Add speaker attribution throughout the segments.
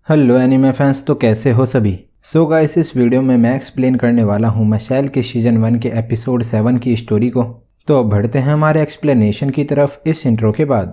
Speaker 1: Hello anime fans, तो कैसे हो सभी। सो गाइस, इस वीडियो में मैं एक्सप्लेन करने वाला हूँ मशाल के सीजन 1 के एपिसोड 7 की स्टोरी को। तो अब बढ़ते हैं हमारे एक्सप्लेनेशन की तरफ इस इंट्रो के बाद।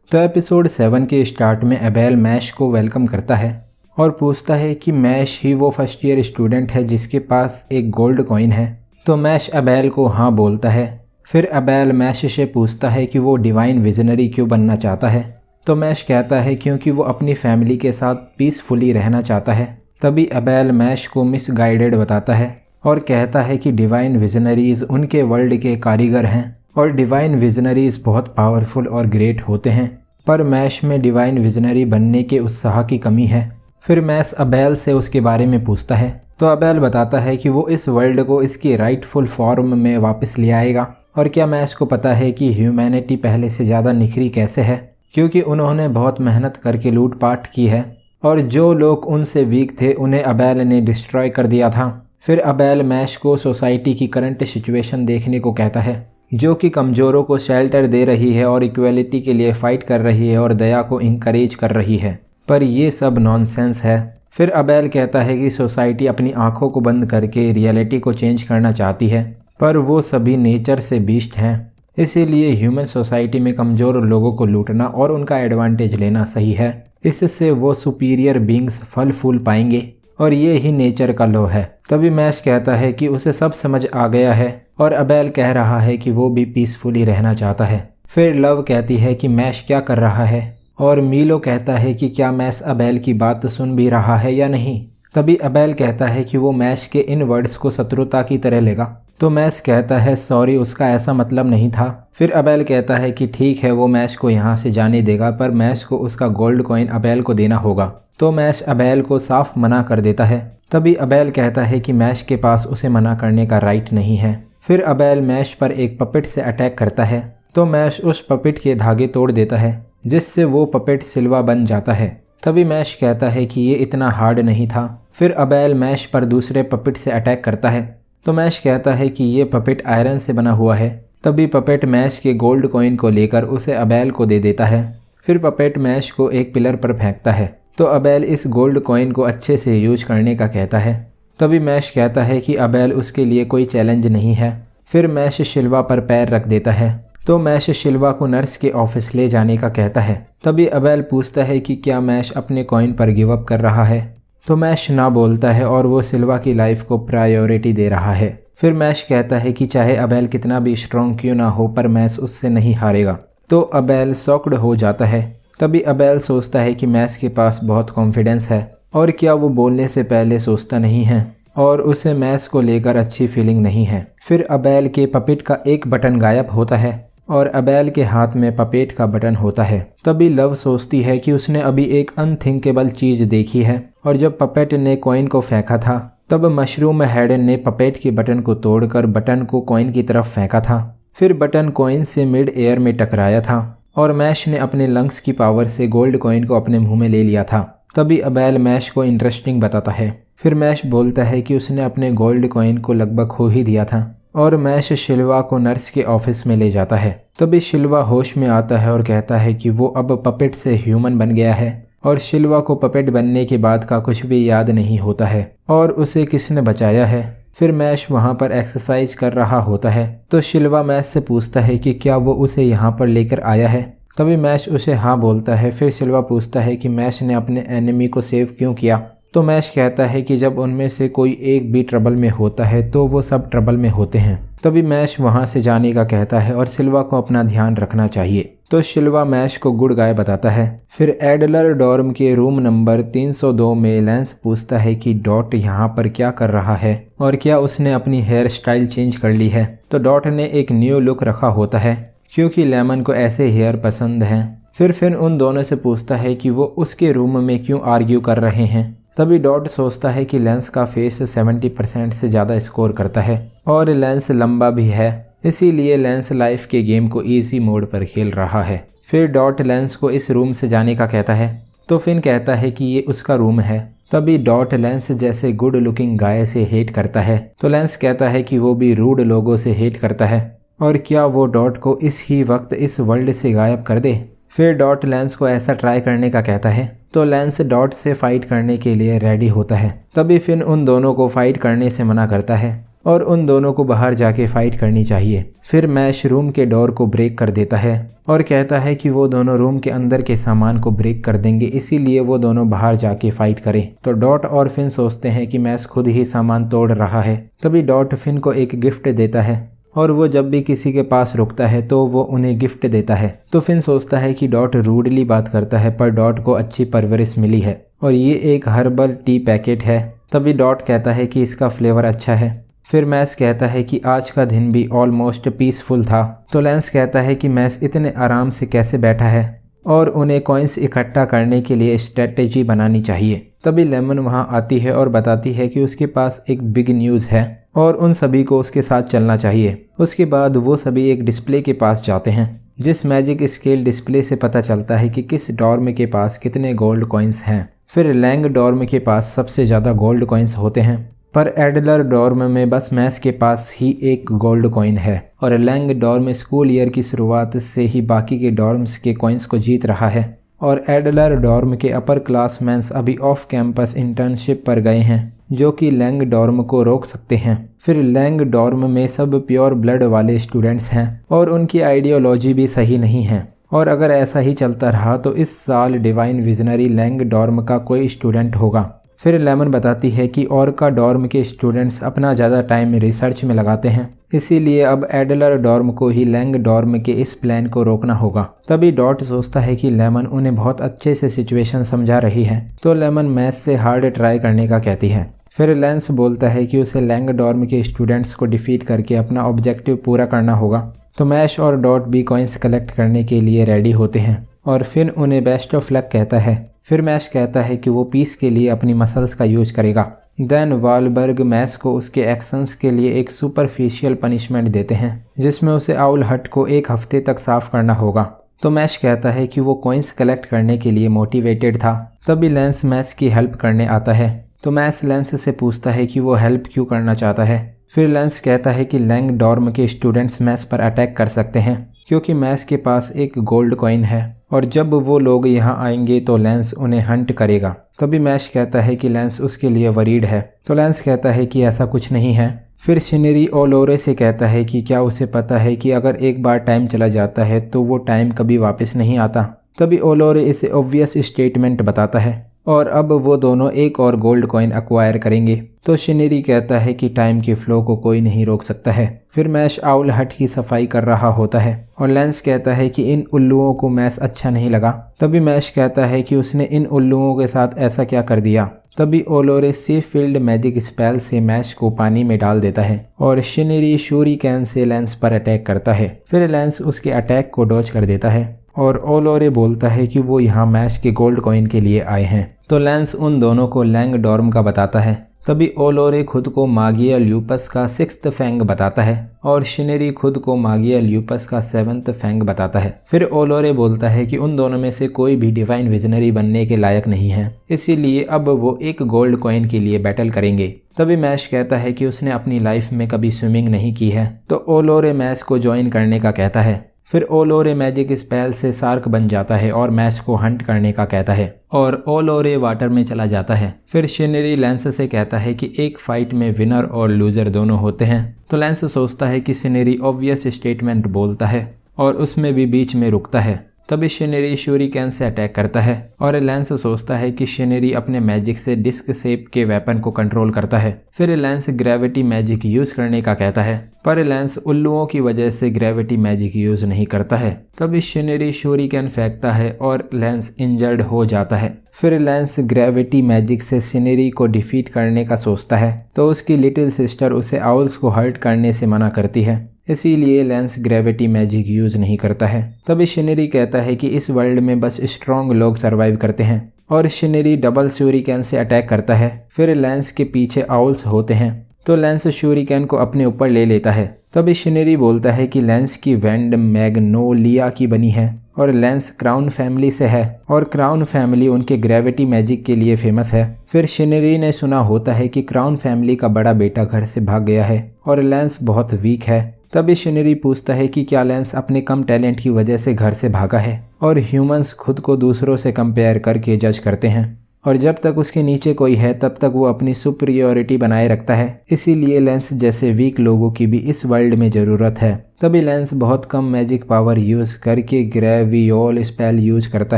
Speaker 1: तो एपिसोड 7 के स्टार्ट में एबेल मैश को वेलकम करता है और पूछता है कि मैश ही वो फर्स्ट ईयर स्टूडेंट है जिसके पास एक गोल्ड कॉइन है। तो मैश एबेल को हाँ बोलता है। फिर एबेल मैश से पूछता है कि वो डिवाइन विजनरी क्यों बनना चाहता है। तो मैश कहता है क्योंकि वो अपनी फैमिली के साथ पीसफुली रहना चाहता है। तभी एबेल मैश को मिसगाइडेड बताता है और कहता है कि डिवाइन विजनरीज उनके वर्ल्ड के कारीगर हैं और डिवाइन विजनरीज बहुत पावरफुल और ग्रेट होते हैं, पर मैश में डिवाइन विजनरी बनने के उत्साह की कमी है। फिर मैश एबेल से उसके बारे में पूछता है तो एबेल बताता है कि वो इस वर्ल्ड को इसकी राइटफुल फॉर्म में वापस ले आएगा। और क्या मैश को पता है कि ह्यूमैनिटी पहले से ज़्यादा निखरी कैसे है, क्योंकि उन्होंने बहुत मेहनत करके लूटपाट की है और जो लोग उनसे वीक थे उन्हें एबेल ने डिस्ट्रॉय कर दिया था। फिर एबेल मैश को सोसाइटी की करंट सिचुएशन देखने को कहता है, जो कि कमज़ोरों को शेल्टर दे रही है और इक्वलिटी के लिए फ़ाइट कर रही है और दया को इंकरेज कर रही है, पर ये सब नॉनसेंस है। फिर एबेल कहता है कि सोसाइटी अपनी आंखों को बंद करके रियलिटी को चेंज करना चाहती है, पर वो सभी नेचर से बीस्ट हैं, इसीलिए ह्यूमन सोसाइटी में कमज़ोर लोगों को लूटना और उनका एडवांटेज लेना सही है। इससे वो सुपीरियर बींग्स फल फूल पाएंगे और ये ही नेचर का लॉ है। तभी मैश कहता है कि उसे सब समझ आ गया है और एबेल कह रहा है कि वो भी पीसफुली रहना चाहता है। फिर लव कहती है कि मैश क्या कर रहा है और मीलो कहता है कि क्या मैश एबेल की बात सुन भी रहा है या नहीं। तभी एबेल कहता है कि वो मैश के इन वर्ड्स को शत्रुता की तरह लेगा। तो मैश कहता है सॉरी, उसका ऐसा मतलब नहीं था। फिर एबेल कहता है कि ठीक है, वो मैश को यहाँ से जाने देगा, पर मैश को उसका गोल्ड कॉइन एबेल को देना होगा। तो मैश एबेल को साफ मना कर देता है। तभी एबेल कहता है कि मैश के पास उसे मना करने का राइट नहीं है। फिर एबेल मैश पर एक पपेट से अटैक करता है तो मैश उस पपेट के धागे तोड़ देता है, जिससे वो पपेट सिल्वा बन जाता है। तभी मैश कहता है कि ये इतना हार्ड नहीं था। फिर एबेल मैश पर दूसरे पपेट से अटैक करता है तो मैश कहता है कि ये पपेट आयरन से बना हुआ है। तभी पपेट मैश के गोल्ड कॉइन को लेकर उसे एबेल को दे देता है। फिर पपेट मैश को एक पिलर पर फेंकता है तो एबेल इस गोल्ड कॉइन को अच्छे से यूज करने का कहता है। तभी मैश कहता है कि एबेल उसके लिए कोई चैलेंज नहीं है। फिर मैश शिल्वा पर पैर रख देता है तो मैश शिल्वा को नर्स के ऑफिस ले जाने का कहता है। तभी एबेल पूछता है कि क्या मैश अपने कॉइन पर गिव अप कर रहा है। तो मैश ना बोलता है और वो सिल्वा की लाइफ को प्रायोरिटी दे रहा है। फिर मैश कहता है कि चाहे एबेल कितना भी स्ट्रॉन्ग क्यों ना हो, पर मैश उससे नहीं हारेगा। तो एबेल शॉक्ड हो जाता है। तभी एबेल सोचता है कि मैश के पास बहुत कॉन्फिडेंस है और क्या वो बोलने से पहले सोचता नहीं है और उसे मैश को लेकर अच्छी फीलिंग नहीं है। फिर एबेल के पपेट का एक बटन गायब होता है और एबेल के हाथ में पपेट का बटन होता है। तभी लव सोचती है कि उसने अभी एक अनथिंकेबल चीज देखी है और जब पपेट ने कॉइन को फेंका था तब मशरूम हेड ने पपेट के बटन को तोड़कर बटन को कॉइन की तरफ फेंका था। फिर बटन कॉइन से मिड एयर में टकराया था और मैश ने अपने लंग्स की पावर से गोल्ड कॉइन को अपने मुंह में ले लिया था। तभी एबेल मैश को इंटरेस्टिंग बताता है। फिर मैश बोलता है कि उसने अपने गोल्ड कॉइन को लगभग खो ही दिया था और मैश शिल्वा को नर्स के ऑफिस में ले जाता है। तभी शिल्वा होश में आता है और कहता है कि वो अब पपेट से ह्यूमन बन गया है और शिल्वा को पपेट बनने के बाद का कुछ भी याद नहीं होता है और उसे किसने बचाया है। फिर मैश वहाँ पर एक्सरसाइज कर रहा होता है तो शिल्वा मैश से पूछता है कि क्या वो उसे यहाँ पर लेकर आया है। तभी मैश उसे हाँ बोलता है। फिर शिल्वा पूछता है कि मैश ने अपने एनिमी को सेव क्यों किया। तो मैश कहता है कि जब उनमें से कोई एक भी ट्रबल में होता है तो वो सब ट्रबल में होते हैं। तभी मैश वहाँ से जाने का कहता है और शिल्वा को अपना ध्यान रखना चाहिए। तो शिल्वा मैश को गुड गाय बताता है। फिर एडलर डॉर्म के रूम नंबर 302 में लेंस पूछता है कि डॉट यहाँ पर क्या कर रहा है और क्या उसने अपनी हेयर स्टाइल चेंज कर ली है। तो डॉट ने एक न्यू लुक रखा होता है क्योंकि लेमन को ऐसे हेयर पसंद हैं। फिर उन दोनों से पूछता है कि वो उसके रूम में क्यों आर्ग्यू कर रहे हैं। तभी डॉट सोचता है कि लेंस का फेस 70% से ज़्यादा स्कोर करता है और लेंस लंबा भी है, इसीलिए लेंस लाइफ के गेम को इजी मोड पर खेल रहा है। फिर डॉट लेंस को इस रूम से जाने का कहता है तो फिन कहता है कि ये उसका रूम है। तभी डॉट लेंस जैसे गुड लुकिंग गाय से हेट करता है तो लेंस कहता है कि वो भी रूड लोगों से हेट करता है। और क्या वो डॉट को इस ही वक्त इस वर्ल्ड से गायब कर दे। फिर डॉट लेंस को ऐसा ट्राई करने का कहता है तो लेंस डॉट से फाइट करने के लिए रेडी होता है। तभी फिन उन दोनों को फाइट करने से मना करता है और उन दोनों को बाहर जाके फाइट करनी चाहिए। फिर मैश रूम के डोर को ब्रेक कर देता है और कहता है कि वो दोनों रूम के अंदर के सामान को ब्रेक कर देंगे, इसीलिए वो दोनों बाहर जाके फाइट करें। तो डॉट और फिन सोचते हैं कि मैश खुद ही सामान तोड़ रहा है। तभी डॉट फिन को एक गिफ्ट देता है और वो जब भी किसी के पास रुकता है तो वो उन्हें गिफ्ट देता है। तो फिन सोचता है कि डॉट रूडली बात करता है, पर डॉट को अच्छी परवरिश मिली है और ये एक हर्बल टी पैकेट है। तभी डॉट कहता है कि इसका फ्लेवर अच्छा है। फिर मैश कहता है कि आज का दिन भी ऑलमोस्ट पीसफुल था। तो लेंस कहता है कि मैश इतने आराम से कैसे बैठा है और उन्हें कॉइन्स इकट्ठा करने के लिए स्ट्रेटेजी बनानी चाहिए। तभी लेमन वहां आती है और बताती है कि उसके पास एक बिग न्यूज़ है और उन सभी को उसके साथ चलना चाहिए। उसके बाद वो सभी एक डिस्प्ले के पास जाते हैं, जिस मैजिक स्केल डिस्प्ले से पता चलता है कि किस डॉर्म के पास कितने गोल्ड कॉइन्स हैं। फिर लैंग डॉर्म के पास सबसे ज़्यादा गोल्ड कॉइन्स होते हैं, पर एडलर डॉर्म में बस मैश के पास ही एक गोल्ड कॉइन है और लैंग डॉर्म स्कूल ईयर की शुरुआत से ही बाकी के डॉर्म्स के कॉइन्स को जीत रहा है और एडलर डॉर्म के अपर क्लासमैन्स अभी ऑफ कैंपस इंटर्नशिप पर गए हैं जो कि लैंग डॉर्म को रोक सकते हैं। फिर लैंग डॉर्म में सब प्योर ब्लड वाले स्टूडेंट्स हैं और उनकी आइडियोलॉजी भी सही नहीं है और अगर ऐसा ही चलता रहा तो इस साल डिवाइन विजनरी लैंग डॉर्म का कोई स्टूडेंट होगा। फिर लेमन बताती है कि ऑर्का डॉर्म के स्टूडेंट्स अपना ज़्यादा टाइम रिसर्च में लगाते हैं, इसीलिए अब एडलर डॉर्म को ही लैंग डॉर्म के इस प्लान को रोकना होगा। तभी डॉट सोचता है कि लेमन उन्हें बहुत अच्छे से सिचुएशन समझा रही है, तो लेमन मैथ से हार्ड ट्राई करने का कहती है। फिर लेंस बोलता है कि उसे लैंग डॉर्म के स्टूडेंट्स को डिफीट करके अपना ऑब्जेक्टिव पूरा करना होगा। तो मैश और डॉट भी कॉइन्स कलेक्ट करने के लिए रेडी होते हैं और फिर उन्हें बेस्ट ऑफ लक कहता है। फिर मैश कहता है कि वो पीस के लिए अपनी मसल्स का यूज करेगा। देन वालबर्ग मैश को उसके एक्शंस के लिए एक सुपरफिशियल पनिशमेंट देते हैं, जिसमें उसे आउल हट को एक हफ्ते तक साफ करना होगा। तो मैश कहता है कि वो कॉइन्स कलेक्ट करने के लिए मोटिवेटेड था। तभी लेंस मैश की हेल्प करने आता है, तो मैश लेंस से पूछता है कि वो हेल्प क्यों करना चाहता है। फिर लेंस कहता है कि लैंग डॉर्म के स्टूडेंट्स मैश पर अटैक कर सकते हैं क्योंकि मैश के पास एक गोल्ड कॉइन है और जब वो लोग यहाँ आएंगे तो लेंस उन्हें हंट करेगा। तभी मैश कहता है कि लेंस उसके लिए वरीड है, तो लेंस कहता है कि ऐसा कुछ नहीं है। फिर शिनरी ओलोरे से कहता है कि क्या उसे पता है कि अगर एक बार टाइम चला जाता है तो वो टाइम कभी वापस नहीं आता। तभी ओलोरे इसे ऑब्वियस स्टेटमेंट बताता है और अब वो दोनों एक और गोल्ड कॉइन एक्वायर करेंगे। तो शिनरी कहता है कि टाइम के फ्लो को कोई नहीं रोक सकता है। फिर मैश आउल हट की सफाई कर रहा होता है और लेंस कहता है कि इन उल्लुओं को मैश अच्छा नहीं लगा। तभी मैश कहता है कि उसने इन उल्लुओं के साथ ऐसा क्या कर दिया। तभी ओलोरे सी फील्ड मैजिक स्पेल से मैश को पानी में डाल देता है और शिनरी शूरिकेन से लेंस पर अटैक करता है। फिर लेंस उसके अटैक को डॉज कर देता है और ओलोरे बोलता है कि वो यहाँ मैश के गोल्ड कॉइन के लिए आए हैं। तो लेंस उन दोनों को लैंग डॉर्म का बताता है। तभी ओलोरे खुद को मागिया ल्यूपस का 6th फैंग बताता है और शिनरी खुद को मागिया ल्यूपस का 7th फैंग बताता है। फिर ओलोरे बोलता है कि उन दोनों में से कोई भी डिवाइन विजनरी बनने के लायक नहीं है, इसीलिए अब वो एक गोल्ड कॉइन के लिए बैटल करेंगे। तभी मैश कहता है कि उसने अपनी लाइफ में कभी स्विमिंग नहीं की है, तो ओलोरे मैश को ज्वाइन करने का कहता है। फिर ओलोरे मैजिक स्पेल से शार्क बन जाता है और मैश को हंट करने का कहता है और ओलोरे वाटर में चला जाता है। फिर शिनरी लेंस से कहता है कि एक फाइट में विनर और लूजर दोनों होते हैं। तो लेंस सोचता है कि शिनरी ऑब्वियस स्टेटमेंट बोलता है और उसमें भी बीच में रुकता है। तभी शिनरी शूरिकेन से अटैक करता है और लेंस सोचता है कि शिनरी अपने मैजिक से डिस्क शेप के वेपन को कंट्रोल करता है। फिर लेंस ग्रेविटी मैजिक यूज करने का कहता है, पर लेंस उल्लुओं की वजह से ग्रेविटी मैजिक यूज नहीं करता है। तभी शिनरी शूरिकेन फेंकता है और लेंस इंजर्ड हो जाता है। फिर लेंस ग्रेविटी मैजिक से शिनरी को डिफीट करने का सोचता है, तो उसकी लिटिल सिस्टर उसे आउल्स को हर्ट करने से मना करती है, इसीलिए लेंस ग्रेविटी मैजिक यूज नहीं करता है। तभी शिनरी कहता है कि इस वर्ल्ड में बस स्ट्रॉन्ग लोग सरवाइव करते हैं और शिनरी डबल शूरिकेन से अटैक करता है। फिर लेंस के पीछे आउल्स होते हैं, तो लेंस शूरिकेन को अपने ऊपर ले लेता है। तभी शिनरी बोलता है कि लेंस की वैंड मैग्नोलिया की बनी है और लेंस क्राउन फैमिली से है और क्राउन फैमिली उनके ग्रेविटी मैजिक के लिए फेमस है। फिर शिनरी ने सुना होता है कि क्राउन फैमिली का बड़ा बेटा घर से भाग गया है और लेंस बहुत वीक है, तभी शिनरी पूछता है कि क्या लेंस अपने कम टैलेंट की वजह से घर से भागा है, और ह्यूमंस खुद को दूसरों से कंपेयर करके जज करते हैं और जब तक उसके नीचे कोई है तब तक वो अपनी सुपीरियोरिटी बनाए रखता है। इसीलिए लेंस जैसे वीक लोगों की भी इस वर्ल्ड में ज़रूरत है। तभी लेंस बहुत कम मैजिक पावर यूज़ करके ग्रेवियोल स्पेल यूज करता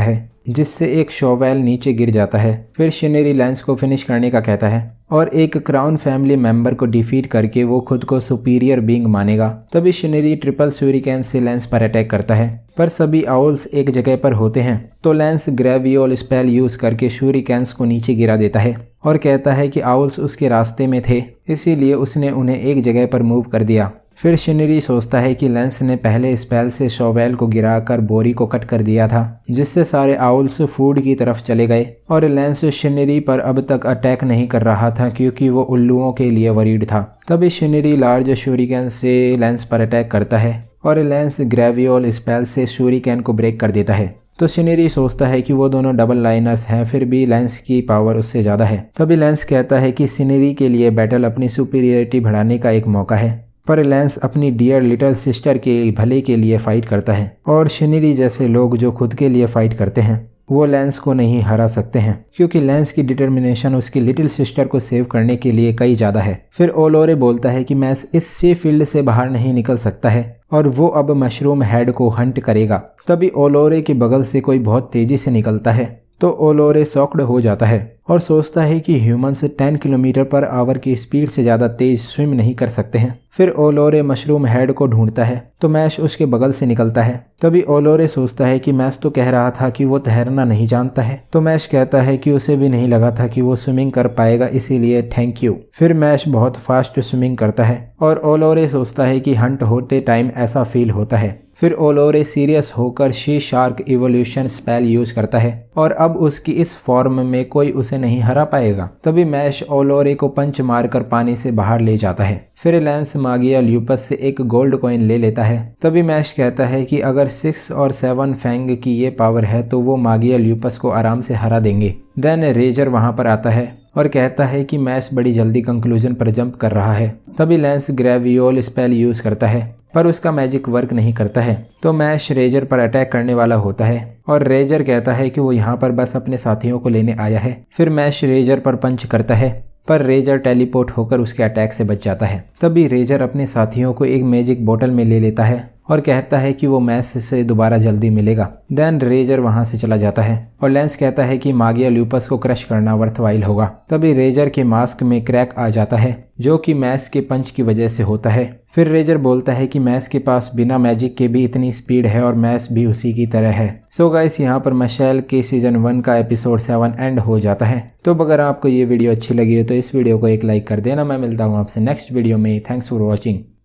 Speaker 1: है जिससे एक शोवेल नीचे गिर जाता है। फिर शिनरी लेंस को फिनिश करने का कहता है और एक क्राउन फैमिली मेंबर को डिफीट करके वो खुद को सुपीरियर बीइंग मानेगा। तभी शिनरी ट्रिपल शूरिकेन से लेंस पर अटैक करता है, पर सभी आउल्स एक जगह पर होते हैं तो लेंस ग्रेवियोल स्पेल यूज करके शूरिकेन्स को नीचे गिरा देता है और कहता है कि आउल्स उसके रास्ते में थे, इसीलिए उसने उन्हें एक जगह पर मूव कर दिया। फिर शिनरी सोचता है कि लेंस ने पहले स्पेल से शोवेल को गिराकर बोरी को कट कर दिया था जिससे सारे आउल्स फूड की तरफ चले गए और लेंस शिनरी पर अब तक अटैक नहीं कर रहा था क्योंकि वो उल्लुओं के लिए वरीड था। तभी शिनरी लार्ज शूरिकेन से लेंस पर अटैक करता है और लेंस ग्रेवियोल स्पेल से शूरिकेन को ब्रेक कर देता है। तो शिनरी सोचता है कि वो दोनों डबल लाइनर्स हैं, फिर भी लेंस की पावर उससे ज़्यादा है। तभी लेंस कहता है कि शिनरी के लिए बैटल अपनी सुपीरियरिटी बढ़ाने का एक मौका है, पर लेंस अपनी डियर लिटिल सिस्टर के भले के लिए फाइट करता है और शिनरी जैसे लोग जो खुद के लिए फाइट करते हैं वो लेंस को नहीं हरा सकते हैं क्योंकि लेंस की डिटर्मिनेशन उसकी लिटिल सिस्टर को सेव करने के लिए कई ज़्यादा है। फिर ओलोरे बोलता है कि मैस इससे फील्ड से बाहर नहीं निकल सकता है और वो अब मशरूम हेड को हंट करेगा। तभी ओलोरे के बगल से कोई बहुत तेजी से निकलता है तो ओलोरे शॉक्ड हो जाता है और सोचता है कि ह्यूमंस 10 किलोमीटर पर आवर की स्पीड से ज़्यादा तेज स्विम नहीं कर सकते हैं। फिर ओलोरे मशरूम हेड को ढूंढता है तो मैश उसके बगल से निकलता है। तभी ओलोरे सोचता है कि मैश तो कह रहा था कि वो तैरना नहीं जानता है, तो मैश कहता है कि उसे भी नहीं लगा था कि वो स्विमिंग कर पाएगा, इसीलिए थैंक यू। फिर मैश बहुत फास्ट स्विमिंग करता है और ओलोरे सोचता है कि हंट होते टाइम ऐसा फील होता है। फिर ओलोरे सीरियस होकर she shark evolution spell use करता है और अब उसकी इस फॉर्म में कोई उसे नहीं हरा पाएगा। तभी मैश ओलोरे को पंच मारकर पानी से बाहर ले जाता है। फिर लेंस मागिया ल्यूपस से एक गोल्ड कॉइन ले लेता है। तभी मैश कहता है कि अगर 6 और 7 फैंग की ये पावर है तो वो मागिया ल्यूपस को आराम से हरा देंगे। देन रेजर वहां पर आता है और कहता है कि मैश बड़ी जल्दी कंक्लूजन पर जंप कर रहा है। तभी लेंस ग्रेवियोल स्पेल यूज करता है पर उसका मैजिक वर्क नहीं करता है तो मैश रेजर पर अटैक करने वाला होता है और रेजर कहता है कि वो यहाँ पर बस अपने साथियों को लेने आया है। फिर मैश रेजर पर पंच करता है पर रेजर टेलीपोर्ट होकर उसके अटैक से बच जाता है। तभी रेजर अपने साथियों को एक मैजिक बोतल में ले लेता है और कहता है कि वो मैश से दोबारा जल्दी मिलेगा। देन रेजर वहां से चला जाता है और लेंस कहता है कि मागिया ल्यूपस को क्रश करना वर्थवाइल होगा। तभी रेजर के मास्क में क्रैक आ जाता है जो कि मैश के पंच की वजह से होता है। फिर रेजर बोलता है कि मैश के पास बिना मैजिक के भी इतनी स्पीड है और मैश भी उसी की तरह है। सो गाइस, यहाँ पर मशैल के सीजन 1 का एपिसोड 7 एंड हो जाता है। तो अगर आपको ये वीडियो अच्छी लगी हो तो इस वीडियो को एक लाइक कर देना। मैं मिलता हूँ आपसे नेक्स्ट वीडियो में। Thanks for watching.